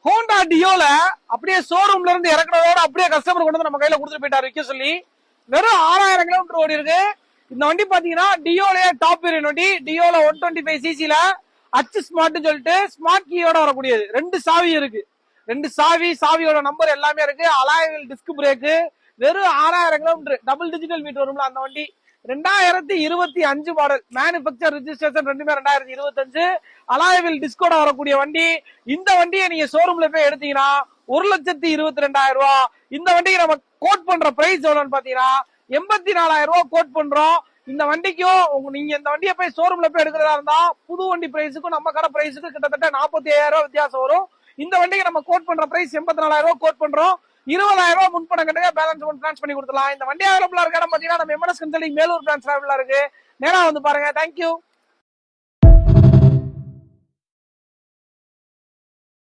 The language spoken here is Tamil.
ஹோண்டா டியோல அப்படியே ஷோரூம்ல இருந்து இறக்குறதோட அப்படியே கஸ்டமர் கொண்டு வந்து நம்ம கையில கொடுத்துட்டு போயிட்டாரு விற்க சொல்லி. வெறும் 6000 கிலோமீட்டர் ஓடி இருக்கு இந்த வண்டி. பாத்தீங்கன்னா டியோலயே டாப் வேரியன்ட் வண்டி. டியோல 125 சிசில அச்சு ஸ்மார்ட் சொல்லிட்டு ஸ்மார்ட் கீயோட வரக்கூடியது. 2 சாவி இருக்கு, 2 சாவியோட நம்பர் எல்லாமே இருக்கு. அலாய்வில் டிஸ்க் பிரேக்கு. வெறும் 6000 கிலோமீட்டர். டபுள் டிஜிட்டல் மீட்டர் வரும்ல அந்த வண்டி. 2025 மாடல். மேனுபேக்சர் ரெஜிஸ்ட்ரேஷன் ரெண்டுமே 2025. அலாய்வில் டிஸ்கோட வரக்கூடிய வண்டி. இந்த வண்டியை நீங்க ஷோரூம்ல போய் எடுத்தீங்கன்னா 1,22,000 ரூபாய். இந்த வண்டிக்கு நம்ம கோட் பண்ற பிரைஸ் எவ்வளவுன்னு பாத்தீங்கன்னா 84,000 ரூபாய் கோட் பண்றோம். இந்த வண்டிக்கும் நீங்க இந்த வண்டியை போய் ஷோரூம்ல போய் எடுக்கிறதா இருந்தா புது வண்டி பிரைஸுக்கும் நம்ம கடை பிரைஸுக்கும் கிட்டத்தட்ட 45,000 ரூபாய் வித்தியாசம் வரும். இந்த வண்டிக்கு நம்ம கோட் பண்ற பிரைஸ் 84,000 ரூபாய் கோட் பண்றோம். 20,000 ரூபாய் முன்பணம் கட்டுங்க, பேலன்ஸ் டிரான்ஸ் பண்ணி கொடுத்துலாம். இந்த வண்டி அவைலபிளா இருக்க இடம் பாத்தீங்கன்னா நம்ம எம்என்எஸ் கன்சல்டிங் மேலூர் பிரான்ச் அவைலபிளா இருக்கு. நேரா வந்து பாருங்க. தேங்க்யூ.